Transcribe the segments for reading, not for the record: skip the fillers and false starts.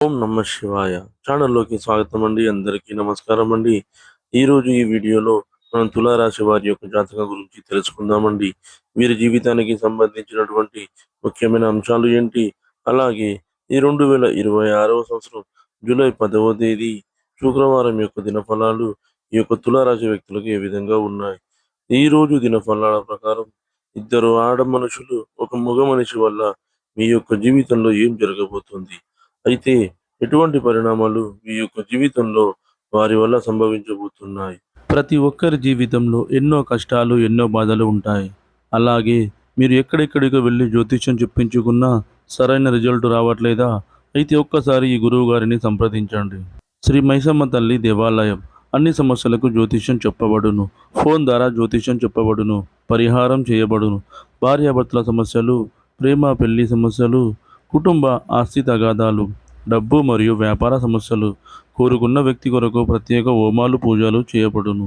ఓం నమ శివాయ ఛానల్లోకి స్వాగతం అండి. అందరికీ నమస్కారం అండి. ఈరోజు ఈ వీడియోలో మనం తులారాశి వారి యొక్క జాతకం గురించి తెలుసుకుందామండి. వీరి జీవితానికి సంబంధించినటువంటి ముఖ్యమైన అంశాలు ఏంటి, అలాగే ఈ 2026వ సంవత్సరం జూలై 10వ తేదీ శుక్రవారం యొక్క దినఫలాలు ఈ యొక్క తులారాశి వ్యక్తులకు ఏ విధంగా ఉన్నాయి. ఈ రోజు దినఫలాల ప్రకారం ఇద్దరు ఆడ మనుషులు ఒక మగ మనిషి వల్ల మీ యొక్క జీవితంలో ఏం జరగబోతుంది, అయితే ఎటువంటి పరిణామాలు మీ యొక్క జీవితంలో వారి వల్ల సంభవించబోతున్నాయి. ప్రతి ఒక్కరి జీవితంలో ఎన్నో కష్టాలు, ఎన్నో బాధలు ఉంటాయి. అలాగే మీరు ఎక్కడెక్కడికో వెళ్ళి జ్యోతిష్యం చెప్పించుకున్నా సరైన రిజల్ట్ రావట్లేదా? అయితే ఒక్కసారి ఈ గురువు గారిని సంప్రదించండి. శ్రీ మైసమ్మ తల్లి దేవాలయం. అన్ని సమస్యలకు జ్యోతిష్యం చెప్పబడును. ఫోన్ ద్వారా జ్యోతిష్యం చెప్పబడును. పరిహారం చేయబడును. భార్యాభర్తల సమస్యలు, ప్రేమ పెళ్లి సమస్యలు, కుటుంబ ఆస్తి తగాదాలు, డబ్బు మరియు వ్యాపార సమస్యలు, కోరుకున్న వ్యక్తి కొరకు ప్రత్యేక హోమాలు పూజలు చేయబడును.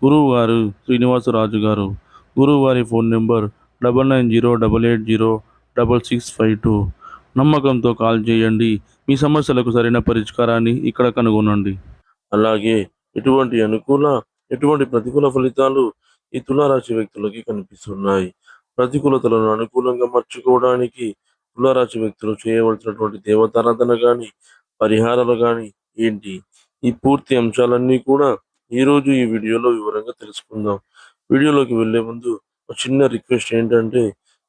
గురువు గారు శ్రీనివాసరాజు గారు. గురువు వారి ఫోన్ నెంబర్ 9908806652. నమ్మకంతో కాల్ చేయండి. మీ సమస్యలకు సరైన పరిష్కారాన్ని ఇక్కడ కనుగొనండి. అలాగే ఎటువంటి అనుకూల, ఎటువంటి ప్రతికూల ఫలితాలు ఈ తులారాశి వ్యక్తులకి కనిపిస్తున్నాయి. ప్రతికూలతలను అనుకూలంగా మార్చుకోవడానికి తులారాశి వ్యక్తులు చేయవలసినటువంటి దేవతారాధన కానీ, పరిహారాలు కానీ ఏంటి, ఈ పూర్తి అంశాలన్నీ కూడా ఈరోజు ఈ వీడియోలో వివరంగా తెలుసుకుందాం. వీడియోలోకి వెళ్ళే ముందు ఒక చిన్న రిక్వెస్ట్ ఏంటంటే,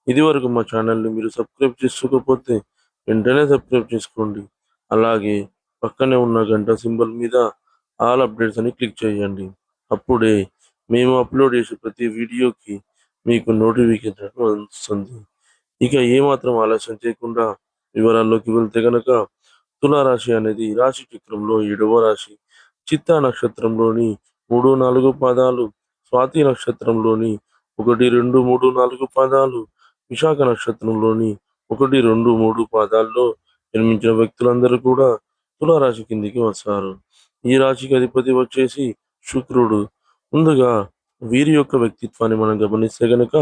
ఇదివరకు మా ఛానల్ని మీరు సబ్స్క్రైబ్ చేసుకోకపోతే వెంటనే సబ్స్క్రైబ్ చేసుకోండి. అలాగే పక్కనే ఉన్న గంట సింబల్ మీద ఆల్ అప్డేట్స్ అని క్లిక్ చేయండి. అప్పుడే మేము అప్లోడ్ చేసే ప్రతి వీడియోకి మీకు నోటిఫికేషన్ వస్తుంది. ఇక ఏమాత్రం ఆలస్యం చేయకుండా వివరాల్లోకి వెళ్తే గనక, తులారాశి అనేది రాశి చక్రంలో 7వ రాశి. చిత్తా నక్షత్రంలోని 3, 4 పాదాలు, స్వాతి నక్షత్రంలోని 1, 2, 3, 4 పాదాలు, విశాఖ నక్షత్రంలోని 1, 2, 3 పాదాల్లో జన్మించిన వ్యక్తులందరూ కూడా తులారాశి కిందికి వస్తారు. ఈ రాశికి అధిపతి వచ్చేసి శుక్రుడు. ముందుగా వీరి యొక్క వ్యక్తిత్వాన్ని మనం గమనిస్తే గనక,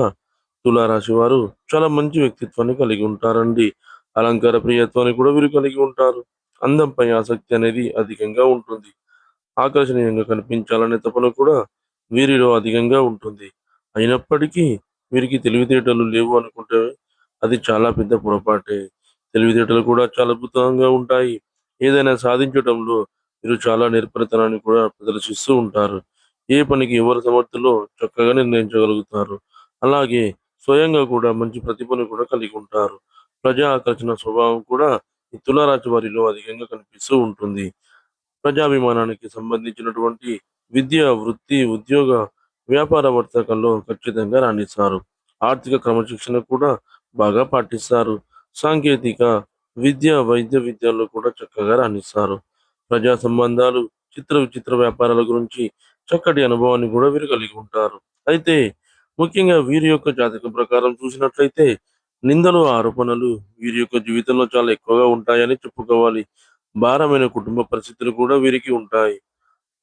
తులారాశి వారు చాలా మంచి వ్యక్తిత్వాన్ని కలిగి ఉంటారండి. అలంకార ప్రియత్వాన్ని కూడా వీరు కలిగి ఉంటారు. అందంపై ఆసక్తి అనేది అధికంగా ఉంటుంది. ఆకర్షణీయంగా కనిపించాలనే తపన కూడా వీరిలో అధికంగా ఉంటుంది. అయినప్పటికీ వీరికి తెలివితేటలు లేవు అనుకుంటే అది చాలా పెద్ద పొరపాటే. తెలివితేటలు కూడా చాలా అద్భుతంగా ఉంటాయి. ఏదైనా సాధించడంలో వీరు చాలా నేర్పరితనాన్ని కూడా ప్రదర్శిస్తూ ఉంటారు. ఏ పనికి ఎవరు సమర్థులో చక్కగా నిర్ణయించగలుగుతారు. అలాగే స్వయంగా కూడా మంచి ప్రతిభను కూడా కలిగి ఉంటారు. ప్రజా ఆకర్షణ స్వభావం కూడా ఈ తులారాశి వారిలో అధికంగా కనిపిస్తూ ఉంటుంది. ప్రజాభిమానానికి సంబంధించినటువంటి విద్య, వృత్తి, ఉద్యోగ, వ్యాపార వర్తకంలో ఖచ్చితంగా రాణిస్తారు. ఆర్థిక క్రమశిక్షణ కూడా బాగా పాటిస్తారు. సాంకేతిక విద్య, వైద్య విద్యల్లో కూడా చక్కగా రాణిస్తారు. ప్రజా సంబంధాలు, చిత్ర విచిత్ర వ్యాపారాల గురించి చక్కటి అనుభవాన్ని కూడా వీరు కలిగి ఉంటారు. అయితే ముఖ్యంగా వీరి యొక్క జాతకం ప్రకారం చూసినట్లయితే నిందలు, ఆరోపణలు వీరి యొక్క జీవితంలో చాలా ఎక్కువగా ఉంటాయని చెప్పుకోవాలి. భారమైన కుటుంబ పరిస్థితులు కూడా వీరికి ఉంటాయి.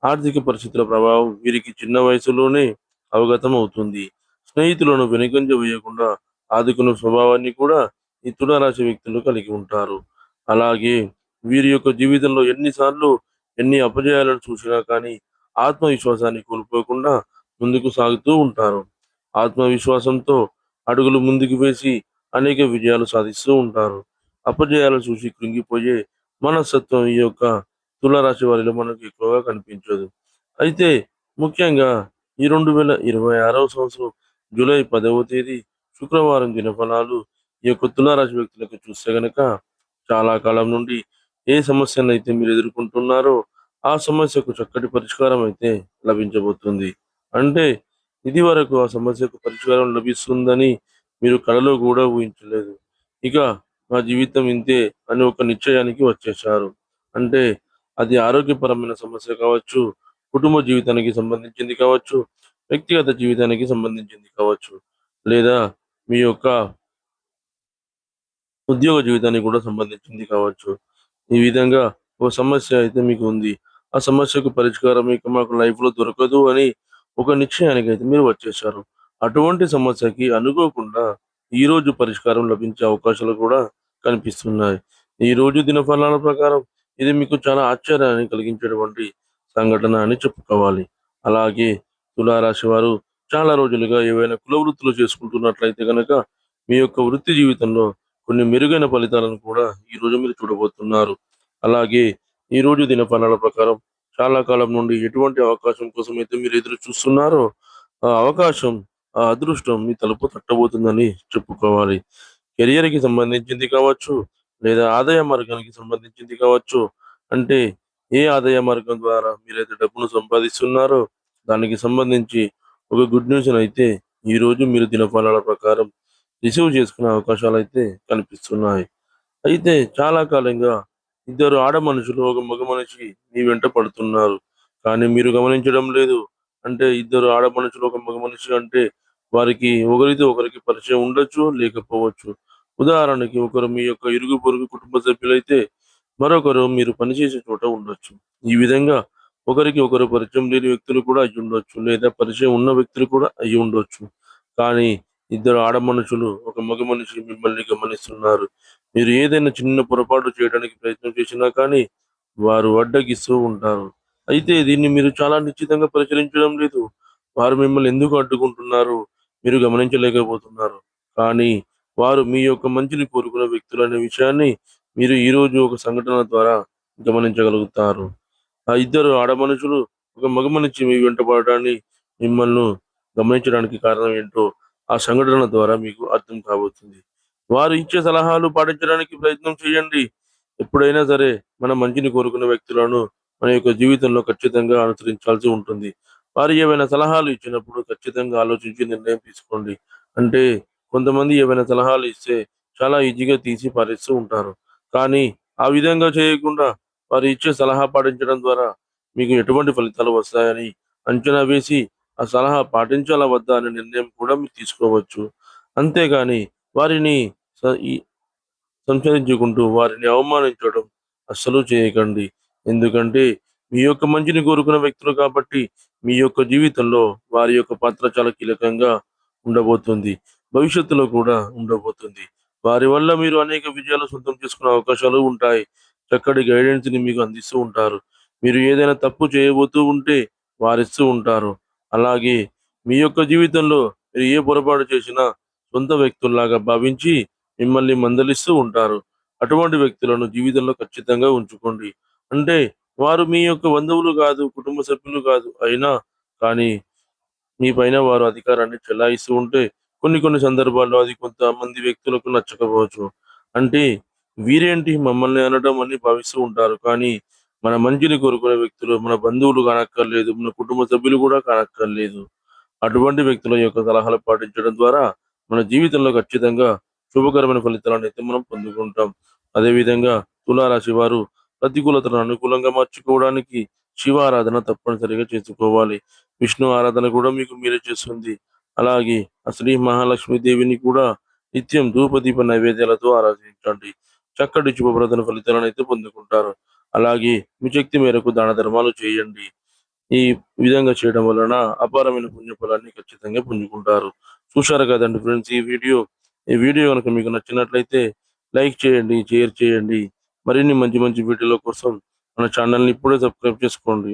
ఆర్థిక పరిస్థితుల ప్రభావం వీరికి చిన్న వయసులోనే అవగతం అవుతుంది. స్నేహితులను వెనుకంజ వేయకుండా ఆదుకునే స్వభావాన్ని కూడా ఈ తులారాశి వ్యక్తులు కలిగి ఉంటారు. అలాగే వీరి యొక్క జీవితంలో ఎన్నిసార్లు ఎన్ని అపజయాలను చూసినా కానీ ఆత్మవిశ్వాసాన్ని కోల్పోకుండా ముందుకు సాగుతూ ఉంటారు. ఆత్మవిశ్వాసంతో అడుగులు ముందుకు వేసి అనేక విజయాలు సాధిస్తూ ఉంటారు. అపజయాలు చూసి కృంగిపోయే మనస్తత్వం ఈ యొక్క తులారాశి వారిలో మనకు ఎక్కువగా కనిపించదు. అయితే ముఖ్యంగా ఈ 2026వ సంవత్సరం జూలై 10వ తేదీ శుక్రవారం దినఫలాలు ఈ యొక్క తులారాశి వ్యక్తులకు చూస్తే గనక, చాలా కాలం నుండి ఏ సమస్యనైతే మీరు ఎదుర్కొంటున్నారో ఆ సమస్యకు చక్కటి పరిష్కారం అయితే లభించబోతుంది. అంటే ఇది వరకు ఆ సమస్యకు పరిష్కారం లభిస్తుందని మీరు కలలో కూడా ఊహించలేదు. ఇక మా జీవితం ఇంతే అని ఒక నిశ్చయానికి వచ్చేశారు. అంటే అది ఆరోగ్యపరమైన సమస్య కావచ్చు, కుటుంబ జీవితానికి సంబంధించింది కావచ్చు, వ్యక్తిగత జీవితానికి సంబంధించింది కావచ్చు, లేదా మీ యొక్క ఉద్యోగ జీవితానికి కూడా సంబంధించింది కావచ్చు. ఈ విధంగా ఒక సమస్య అయితే మీకు ఉంది. ఆ సమస్యకు పరిష్కారం ఇక మాకు లైఫ్‌లో దొరకదు అని ఒక నిశ్చయానికైతే మీరు వచ్చేశారు. అటువంటి సమస్యకి అనుకోకుండా ఈరోజు పరిష్కారం లభించే అవకాశాలు కూడా కనిపిస్తున్నాయి. ఈ రోజు దినఫలాల ప్రకారం ఇది మీకు చాలా ఆశ్చర్యాన్ని కలిగించేటువంటి సంఘటన అని చెప్పుకోవాలి. అలాగే తులారాశి వారు చాలా రోజులుగా ఏవైనా కుల వృత్తులు చేసుకుంటున్నట్లయితే గనక మీ యొక్క వృత్తి జీవితంలో కొన్ని మెరుగైన ఫలితాలను కూడా ఈరోజు మీరు చూడబోతున్నారు. అలాగే ఈరోజు దినఫలాల ప్రకారం చాలా కాలం నుండి ఎటువంటి అవకాశం కోసమైతే మీరు ఎదురు చూస్తున్నారో ఆ అవకాశం, ఆ అదృష్టం మీ తలుపు తట్టబోతుందని చెప్పుకోవాలి. కెరియర్‌కి సంబంధించింది కావచ్చు, లేదా ఆదాయ మార్గానికి సంబంధించింది కావచ్చు. అంటే ఏ ఆదాయ మార్గం ద్వారా మీరైతే డబ్బును సంపాదిస్తున్నారో దానికి సంబంధించి ఒక గుడ్ న్యూస్‌నైతే ఈరోజు మీరు దినఫలాల ప్రకారం రిసీవ్ చేసుకునే అవకాశాలైతే కనిపిస్తున్నాయి. అయితే చాలా కాలంగా ఇద్దరు ఆడ మనుషులు, ఒక మగ మనిషి మీ వెంట పడుతున్నారు. కానీ మీరు గమనించడం లేదు. అంటే ఇద్దరు ఆడ మనుషులు, ఒక మగ మనిషి అంటే వారికి ఒకరితో ఒకరికి పరిచయం ఉండొచ్చు, లేకపోవచ్చు. ఉదాహరణకి ఒకరు మీ యొక్క ఇరుగు పొరుగు కుటుంబ సభ్యులైతే, మరొకరు మీరు పనిచేసే చోట ఉండొచ్చు. ఈ విధంగా ఒకరికి ఒకరు పరిచయం లేని వ్యక్తులు కూడా అయ్యుండొచ్చు. లేదా పరిచయం ఉన్న వ్యక్తులు కూడా అయ్యుండొచ్చు. కానీ ఇద్దరు ఆడ మనుషులు, ఒక మగ మనిషి మిమ్మల్ని గమనిస్తున్నారు. మీరు ఏదైనా చిన్న పొరపాటు చేయడానికి ప్రయత్నం చేసినా కానీ, వారు అడ్డగిస్తూ ఉంటారు. అయితే దీన్ని మీరు చాలా నిశ్చితంగా పరిశీలించడం లేదు. వారు మిమ్మల్ని ఎందుకు అడ్డుకుంటున్నారు, మీరు గమనించలేకపోతున్నారు. కానీ వారు మీ యొక్క మంచిని కోరుకునే వ్యక్తులనే విషయాన్ని మీరు ఈరోజు ఒక సంఘటన ద్వారా గమనించగలుగుతారు. ఆ ఇద్దరు ఆడ మనుషులు, ఒక మగ మనిషి మీ వెంట పడడాన్ని, మిమ్మల్ని గమనించడానికి కారణం ఏంటో ఆ సంఘటన ద్వారా మీకు అర్థం కాబోతుంది. వారు ఇచ్చే సలహాలు పాటించడానికి ప్రయత్నం చేయండి. ఎప్పుడైనా సరే మన మంచిని కోరుకునే వ్యక్తులను మన యొక్క జీవితంలో ఖచ్చితంగా అనుసరించాల్సి ఉంటుంది. వారు ఏవైనా సలహాలు ఇచ్చినప్పుడు ఖచ్చితంగా ఆలోచించి నిర్ణయం తీసుకోండి. అంటే కొంతమంది ఏవైనా సలహాలు ఇస్తే చాలా ఈజీగా తీసి పారేస్తూ ఉంటారు. కానీ ఆ విధంగా చేయకుండా వారు ఇచ్చే సలహా పాటించడం ద్వారా మీకు ఎటువంటి ఫలితాలు వస్తాయని అంచనా వేసి ఆ సలహా పాటించాలా వద్దా అనే నిర్ణయం కూడా మీరు తీసుకోవచ్చు. అంతేగాని వారిని స ఈ సంచరించుకుంటూ వారిని అవమానించడం అస్సలు చేయకండి. ఎందుకంటే మీ యొక్క మంచిని కోరుకున్న వ్యక్తులు కాబట్టి మీ యొక్క జీవితంలో వారి యొక్క పాత్ర చాలా కీలకంగా ఉండబోతుంది. భవిష్యత్తులో కూడా ఉండబోతుంది. వారి వల్ల మీరు అనేక విజయాలు సొంతం చేసుకునే అవకాశాలు ఉంటాయి. చక్కటి గైడెన్స్‌ని మీకు అందిస్తూ ఉంటారు. మీరు ఏదైనా తప్పు చేయబోతూ ఉంటే వారిస్తూ ఉంటారు. అలాగే మీ యొక్క జీవితంలో మీరు ఏ పొరపాటు చేసినా సొంత వ్యక్తుల్లాగా భావించి మిమ్మల్ని మందలిస్తూ ఉంటారు. అటువంటి వ్యక్తులను జీవితంలో ఖచ్చితంగా ఉంచుకోండి. అంటే వారు మీ యొక్క బంధువులు కాదు, కుటుంబ సభ్యులు కాదు. అయినా కానీ మీ పైన వారు అధికారాన్ని చెలాయిస్తూ ఉంటే కొన్ని కొన్ని సందర్భాల్లో అది కొంతమంది వ్యక్తులకు నచ్చకపోవచ్చు. అంటే వీరేంటి మమ్మల్ని అనడం అని భావిస్తూ ఉంటారు. కానీ మన మంచిని కోరుకునే వ్యక్తులు మన బంధువులు కానక్కర్లేదు, మన కుటుంబ సభ్యులు కూడా కానక్కర్లేదు. అటువంటి వ్యక్తుల యొక్క సలహాలు పాటించడం ద్వారా మన జీవితంలో ఖచ్చితంగా శుభకరమైన ఫలితాలనైతే మనం పొందుకుంటాం. అదేవిధంగా తులారాశి వారు ప్రతికూలతను అనుకూలంగా మార్చుకోవడానికి శివారాధన తప్పనిసరిగా చేసుకోవాలి. విష్ణు ఆరాధన కూడా మీకు మేలు చేస్తుంది. అలాగే ఆ శ్రీ మహాలక్ష్మి దేవిని కూడా నిత్యం ధూపదీప నైవేద్యాలతో ఆరాధించండి. చక్కటి శుభప్రదమైన ఫలితాలనైతే పొందుకుంటారు. అలాగే మీ శక్తి మేరకు దాన ధర్మాలు చేయండి. ఈ విధంగా చేయడం వలన అపారమైన పుణ్యఫలాన్ని ఖచ్చితంగా పుంజుకుంటారు. చూశారు కదండీ ఫ్రెండ్స్ ఈ వీడియో గనుక మీకు నచ్చినట్లయితే లైక్ చేయండి, షేర్ చేయండి. మరిన్ని మంచి మంచి వీడియోల కోసం మన ఛానెల్‌ని ఇప్పుడే సబ్స్క్రైబ్ చేసుకోండి.